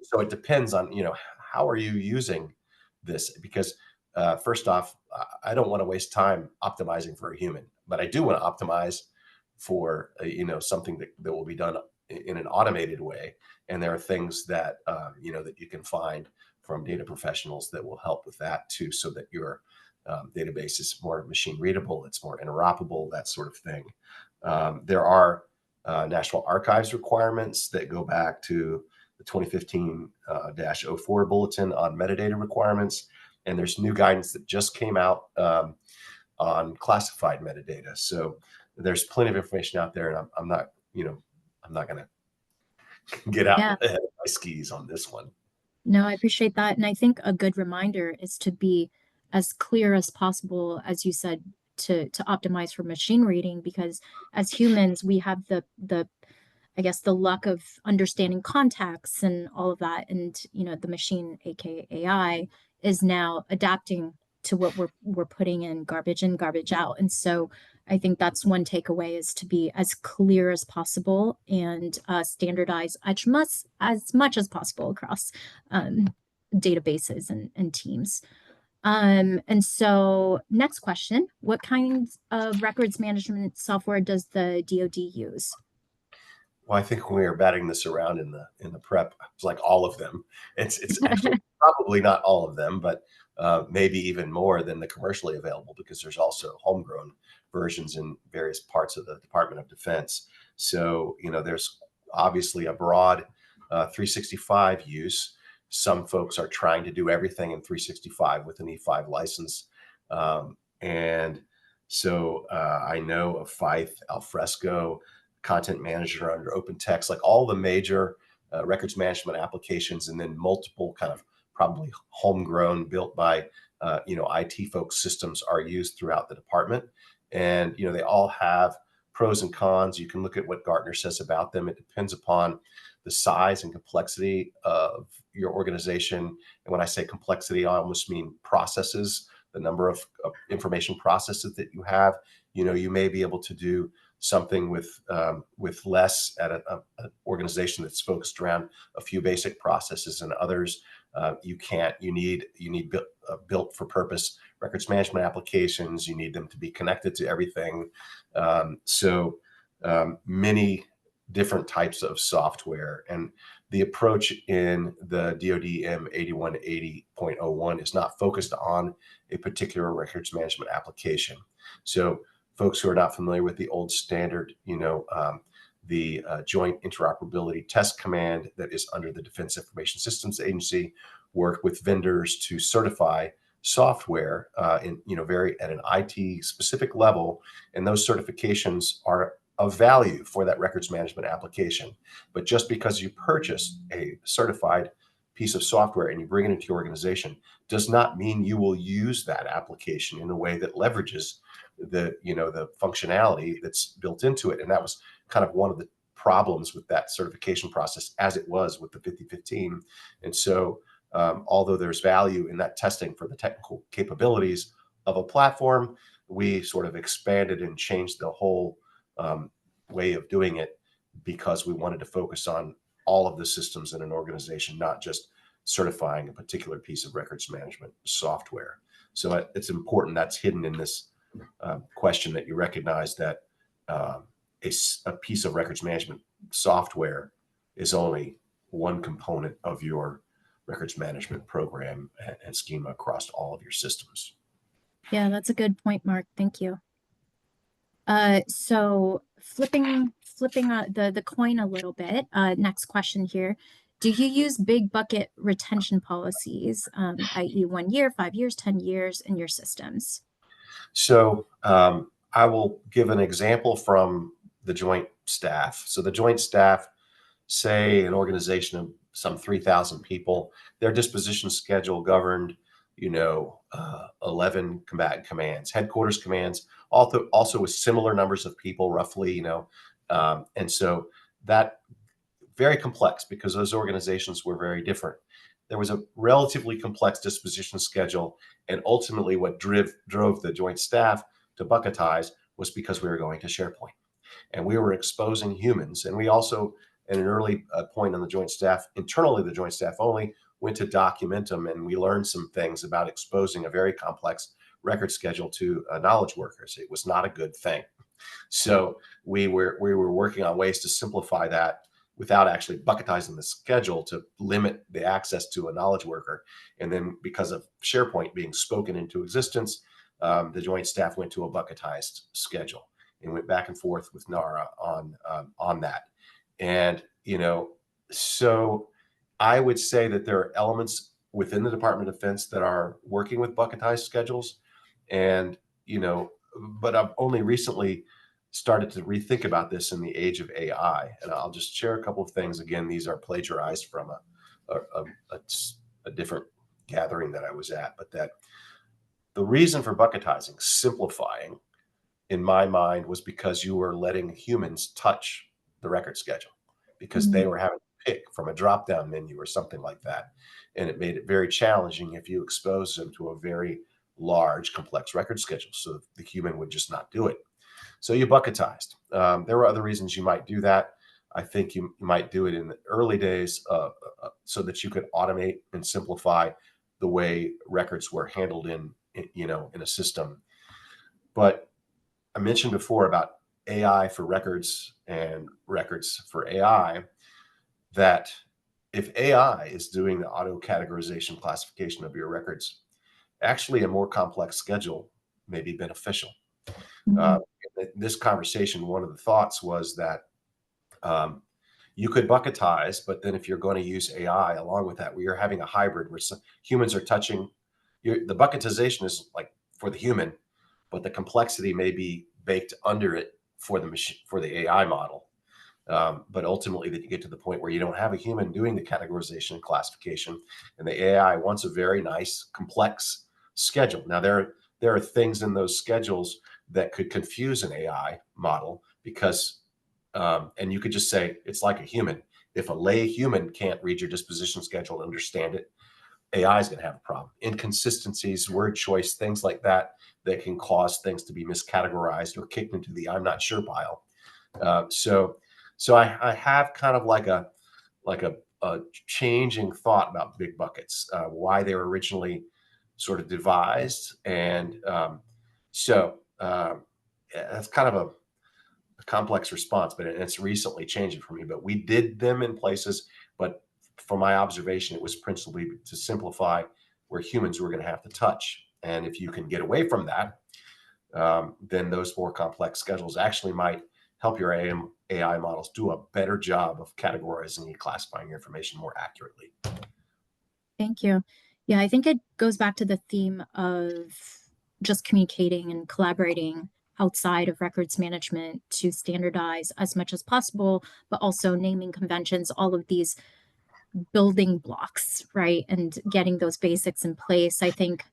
so it depends on, how are you using this? Because first off, I don't want to waste time optimizing for a human, but I do want to optimize for something that will be done in an automated way. And there are things that that you can find from data professionals that will help with that too, so that your database is more machine readable, it's more interoperable, that sort of thing. There are National Archives requirements that go back to the 2015-04 bulletin on metadata requirements. And there's new guidance that just came out on classified metadata. So there's plenty of information out there, and I'm not, I'm not going to get out Yeah. ahead of my skis on this one. No, I appreciate that. And I think a good reminder is to be as clear as possible, as you said, to optimize for machine reading, because as humans, we have the I guess the luck of understanding context and all of that. And the machine, aka AI, is now adapting to what we're putting in, garbage out. And so I think that's one takeaway, is to be as clear as possible and standardize as much as possible across databases and teams. And so next question, what kinds of records management software does the DoD use? Well, I think when we were batting this around in the prep, it's like all of them. It's actually probably not all of them, but maybe even more than the commercially available, because there's also homegrown versions in various parts of the Department of Defense. So there's obviously a broad 365 use. Some folks are trying to do everything in 365 with an E5 license, and so I know of Fife, Alfresco, Content Manager under Open Text, like all the major records management applications, and then multiple kind of probably homegrown, built by IT folks systems are used throughout the department. And they all have pros and cons. You can look at what Gartner says about them. It depends upon the size and complexity of your organization. And when I say complexity, I almost mean processes, the number of information processes that you have. You may be able to do something with less at an organization that's focused around a few basic processes, and others you can't. You need built for purpose records management applications. You need them to be connected to everything. So many different types of software, and the approach in the DoD M 8180.01 is not focused on a particular records management application. So folks who are not familiar with the old standard, the Joint Interoperability Test Command that is under the Defense Information Systems Agency, work with vendors to certify software in very at an IT specific level, and those certifications are of value for that records management application. But just because you purchase a certified piece of software and you bring it into your organization does not mean you will use that application in a way that leverages the functionality that's built into it. And that was kind of one of the problems with that certification process, as it was with the 5015. And so although there's value in that testing for the technical capabilities of a platform, we sort of expanded and changed the whole way of doing it, because we wanted to focus on all of the systems in an organization, not just certifying a particular piece of records management software. So it's important, that's hidden in this question, that you recognize that a piece of records management software is only one component of your records management program and schema across all of your systems. Yeah, that's a good point, Mark. Thank you. So flipping the coin a little bit, next question here. Do you use big bucket retention policies, i.e. 1 year, 5 years, 10 years in your systems? So I will give an example from the joint staff. So the joint staff, say an organization of some 3,000 people, their disposition schedule governed 11 combatant commands, headquarters commands, also with similar numbers of people, roughly, and so that very complex, because those organizations were very different. There was a relatively complex disposition schedule, and ultimately what drove the joint staff to bucketize was because we were going to SharePoint, and we were exposing humans. And we also, at an early point on the joint staff, internally the joint staff only, went to Documentum, and we learned some things about exposing a very complex record schedule to knowledge workers. It was not a good thing. So we were working on ways to simplify that without actually bucketizing the schedule, to limit the access to a knowledge worker. And then because of SharePoint being spoken into existence, the joint staff went to a bucketized schedule. and went back and forth with NARA on that. And, so I would say that there are elements within the Department of Defense that are working with bucketized schedules. And, but I've only recently started to rethink about this in the age of AI. And I'll just share a couple of things. Again, these are plagiarized from a different gathering that I was at, but that the reason for bucketizing, simplifying, in my mind, was because you were letting humans touch the record schedule because they were having to pick from a drop-down menu or something like that. And it made it very challenging if you expose them to a very large, complex record schedule. So the human would just not do it. So you bucketized. There were other reasons you might do that. I think you might do it in the early days so that you could automate and simplify the way records were handled in a system. But I mentioned before about AI for records and records for AI, that if AI is doing the auto categorization classification of your records, actually a more complex schedule may be beneficial. In this conversation, one of the thoughts was that you could bucketize, but then if you're going to use AI along with that, we are having a hybrid where humans are touching. The bucketization is like for the human, but the complexity may be baked under it for the machine, for the AI model. But ultimately, that you get to the point where you don't have a human doing the categorization and classification, and the AI wants a very nice, complex schedule. Now, there are things in those schedules that could confuse an AI model because, and you could just say it's like a human. If a lay human can't read your disposition schedule and understand it, AI is going to have a problem. Inconsistencies, word choice, things like that, that can cause things to be miscategorized or kicked into the I'm not sure pile. So I have kind of like a changing thought about big buckets, why they were originally sort of devised, and that's kind of a complex response, but it's recently changing for me. But we did them in places, but from my observation, it was principally to simplify where humans were going to have to touch. And if you can get away from that, then those more complex schedules actually might help your AI models do a better job of categorizing and classifying your information more accurately. Thank you. Yeah, I think it goes back to the theme of just communicating and collaborating outside of records management to standardize as much as possible, but also naming conventions, all of these building blocks, right? And getting those basics in place. I think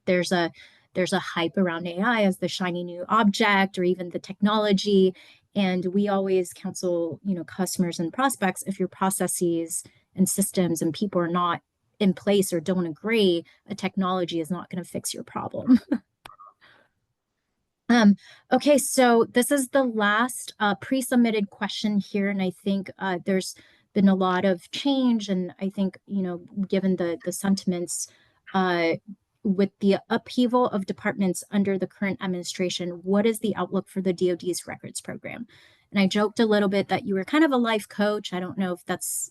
there's a hype around AI as the shiny new object or even the technology. And we always counsel, customers and prospects, if your processes and systems and people are not in place or don't agree, a technology is not going to fix your problem. Okay, so this is the last pre-submitted question here, and I think there's been a lot of change, and I think, given the sentiments with the upheaval of departments under the current administration, what is the outlook for the DoD's records program? And I joked a little bit that you were kind of a life coach. I don't know if that's,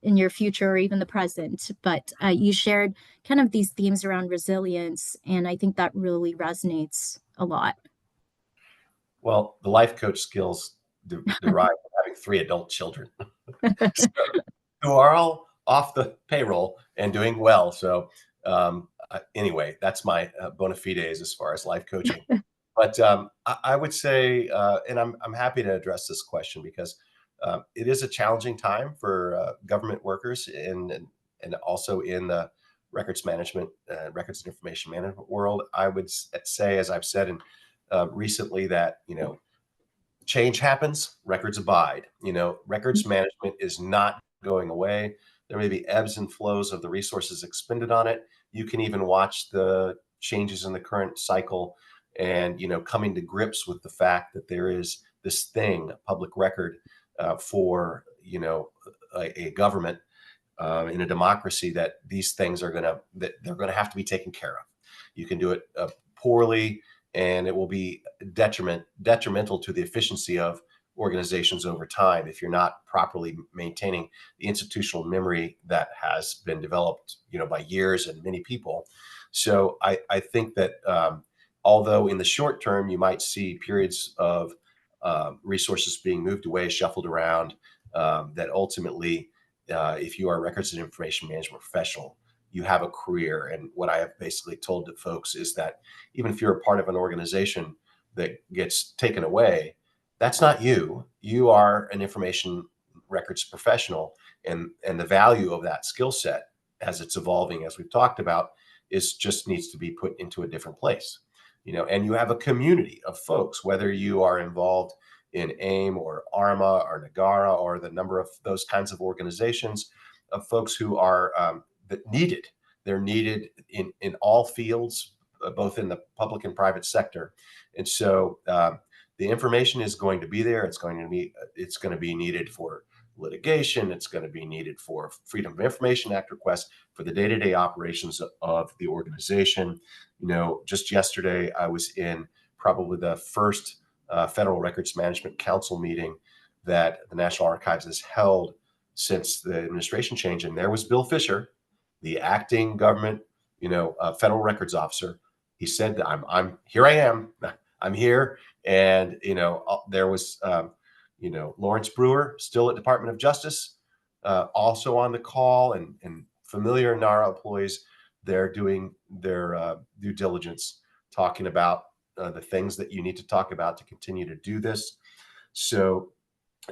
in your future or even the present, but you shared kind of these themes around resilience, and I think that really resonates a lot. Well, the life coach skills derive from having 3 adult children so, who are all off the payroll and doing well. So anyway, that's my bona fides as far as life coaching. But I would say, and I'm happy to address this question because it is a challenging time for government workers and also in the records management, records and information management world. I would say, as I've said recently, that change happens, records abide. Records management is not going away. There may be ebbs and flows of the resources expended on it. You can even watch the changes in the current cycle and coming to grips with the fact that there is this thing, a public record, for a government in a democracy, that these things are that they're gonna have to be taken care of. You can do it poorly, and it will be detrimental to the efficiency of organizations over time if you're not properly maintaining the institutional memory that has been developed by years and many people. So I think that although in the short term, you might see periods of resources being moved away, shuffled around, that ultimately, if you are a records and information management professional, you have a career. And what I have basically told to folks is that even if you're a part of an organization that gets taken away, that's not you. You are an information records professional, and the value of that skill set as it's evolving, as we've talked about, is just needs to be put into a different place. And you have a community of folks, whether you are involved in AIM or ARMA or Nagara or the number of those kinds of organizations, of folks who are needed. They're needed in all fields, both in the public and private sector. And so the information is going to be there. It's going to be needed for litigation. It's going to be needed for Freedom of Information Act requests for the day-to-day operations of the organization. Just yesterday, I was in probably the first Federal Records Management Council meeting that the National Archives has held since the administration change. And there was Bill Fisher, the acting government, federal records officer. He said that I'm here. I am. I'm here. And, there was, Lawrence Brewer, still at Department of Justice, also on the call, and familiar NARA employees. They're doing their due diligence, talking about the things that you need to talk about to continue to do this. So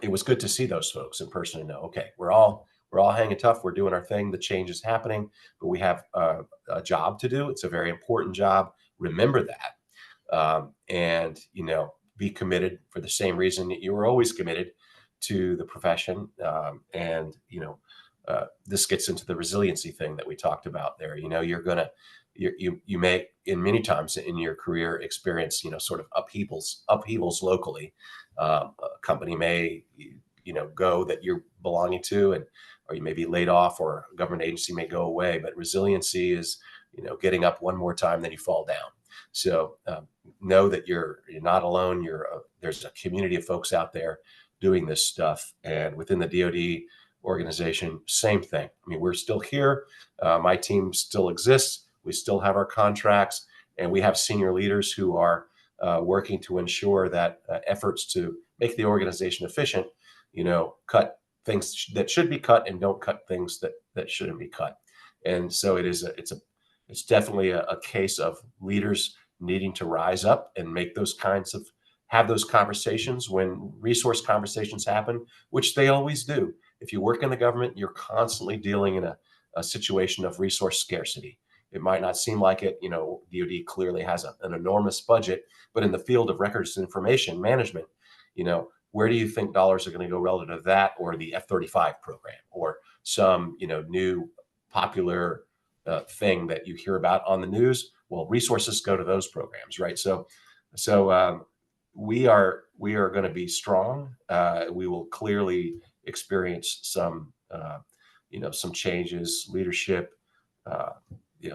it was good to see those folks in person and know, okay, we're all hanging tough. We're doing our thing. The change is happening, but we have a job to do. It's a very important job. Remember that, and be committed for the same reason that you were always committed to the profession. And this gets into the resiliency thing that we talked about there. You may, in many times in your career, experience sort of upheavals locally. A company may go that you're belonging to, or you may be laid off, or a government agency may go away. But resiliency is getting up one more time than you fall down. So know that you're not alone. There's a community of folks out there doing this stuff, and within the DoD organization, same thing. I mean, we're still here. My team still exists. We still have our contracts, and we have senior leaders who are working to ensure that efforts to make the organization efficient, cut things that should be cut and don't cut things that shouldn't be cut. And so it's definitely a case of leaders needing to rise up and have those conversations when resource conversations happen, which they always do. If you work in the government, you're constantly dealing in a situation of resource scarcity. It might not seem like it. DoD clearly has an enormous budget, but in the field of records and information management, where do you think dollars are going to go relative to that, or the F-35 program, or some new popular thing that you hear about on the news? Well, resources go to those programs, right? So we are going to be strong. We will clearly experience some changes, leadership.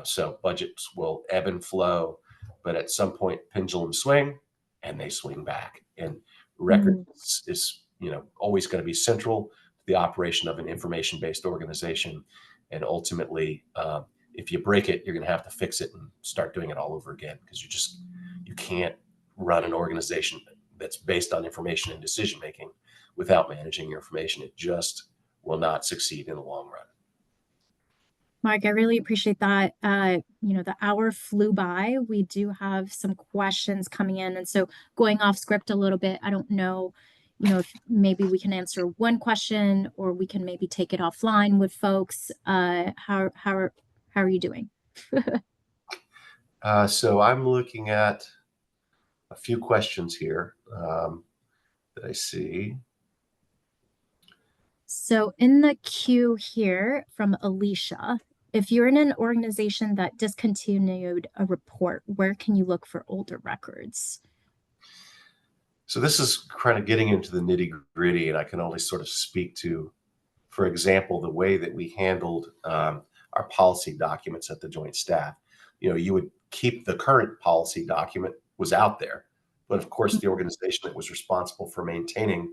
So budgets will ebb and flow, but at some point, pendulum swing, and they swing back. And records is always going to be central to the operation of an information-based organization. And ultimately, if you break it, you're going to have to fix it and start doing it all over again, because you can't run an organization that's based on information and decision making without managing your information. It just will not succeed in the long run. Mark, I really appreciate that. The hour flew by. We do have some questions coming in. And so going off script a little bit, I don't know, if maybe we can answer one question, or we can maybe take it offline with folks. How are you doing? So I'm looking at a few questions here that I see. So in the queue here from Alicia, if you're in an organization that discontinued a report, where can you look for older records? So this is kind of getting into the nitty gritty, and I can only sort of speak to, for example, the way that we handled our policy documents at the Joint Staff. You would keep the current policy document was out there, but of course the organization that was responsible for maintaining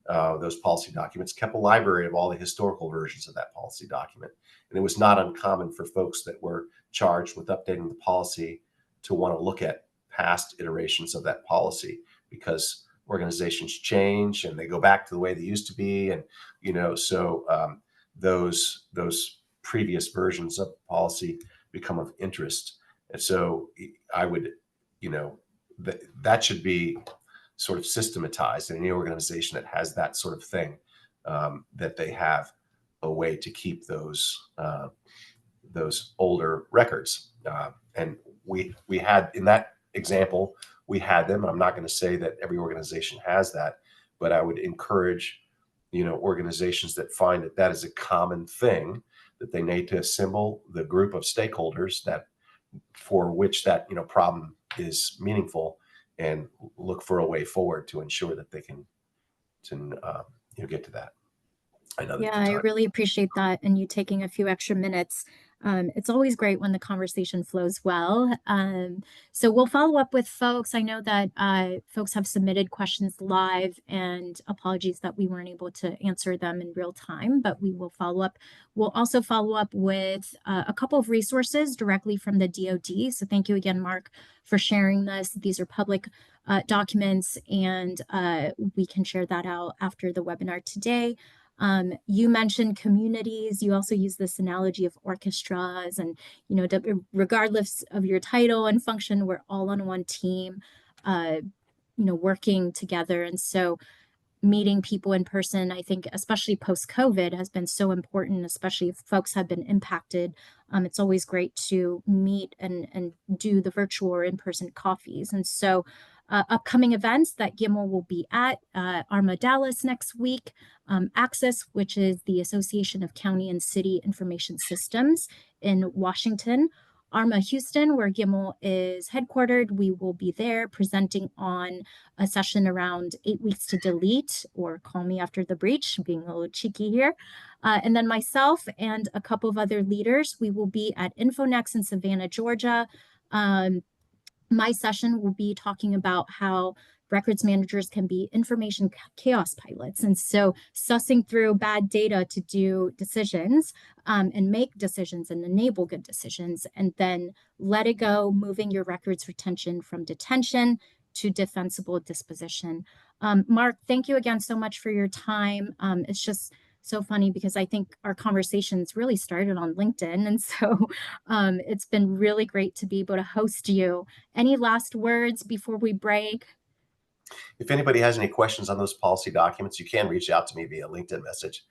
those policy documents kept a library of all the historical versions of that policy document. And it was not uncommon for folks that were charged with updating the policy to want to look at past iterations of that policy, because organizations change and they go back to the way they used to be. And, so those previous versions of policy become of interest. And so I would, that should be sort of systematized in any organization that has that sort of thing, that they have a way to keep those older records. And we had, in that example, we had them. I'm not going to say that every organization has that, but I would encourage, organizations that find that that is a common thing, that they need to assemble the group of stakeholders that for which that problem is meaningful, and look for a way forward to ensure that they can get to that. I know that Yeah, the I time. really appreciate that and you taking a few extra minutes. It's always great when the conversation flows well. So we'll follow up with folks. I know that folks have submitted questions live, and apologies that we weren't able to answer them in real time, but we will follow up. We'll also follow up with a couple of resources directly from the DoD. So thank you again, Mark, for sharing this. These are public documents, and we can share that out after the webinar today. You mentioned communities. You also use this analogy of orchestras, and regardless of your title and function, we're all on one team, working together. And so meeting people in person, I think, especially post-COVID, has been so important, especially if folks have been impacted. It's always great to meet and do the virtual or in-person coffees. And so upcoming events that Gimmal will be at, ARMA Dallas next week, AXIS, which is the Association of County and City Information Systems in Washington, ARMA Houston, where Gimmal is headquartered. We will be there presenting on a session around 8 weeks to delete, or call me after the breach, being a little cheeky here. And then myself and a couple of other leaders, we will be at InfoNext in Savannah, Georgia. My session will be talking about how records managers can be information chaos pilots. And so sussing through bad data to do decisions, and make decisions and enable good decisions, and then let it go, moving your records retention from detention to defensible disposition. Mark, thank you again so much for your time. It's just so funny because I think our conversations really started on LinkedIn. And so it's been really great to be able to host you. Any last words before we break? If anybody has any questions on those policy documents, you can reach out to me via LinkedIn message.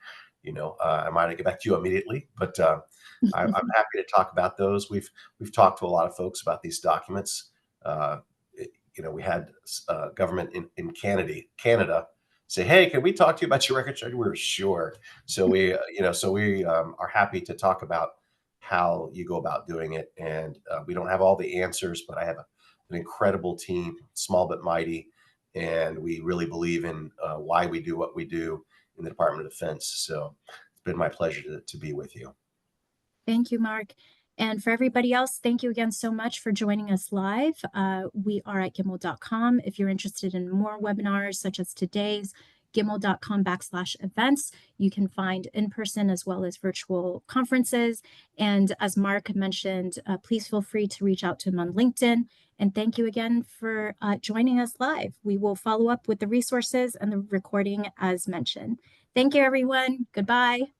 I might not get back to you immediately, but I'm happy to talk about those. We've talked to a lot of folks about these documents. We had government in Canada say, "Hey, can we talk to you about your record charge?" We were sure. So we are happy to talk about how you go about doing it. And we don't have all the answers, but I have an incredible team, small but mighty, and we really believe in why we do what we do in the Department of Defense. So it's been my pleasure to be with you. Thank you, Mark. And for everybody else, thank you again so much for joining us live. We are at Gimmal.com. If you're interested in more webinars such as today's, Gimmal.com/events, you can find in-person as well as virtual conferences. And as Mark mentioned, please feel free to reach out to him on LinkedIn. And thank you again for joining us live. We will follow up with the resources and the recording as mentioned. Thank you, everyone. Goodbye.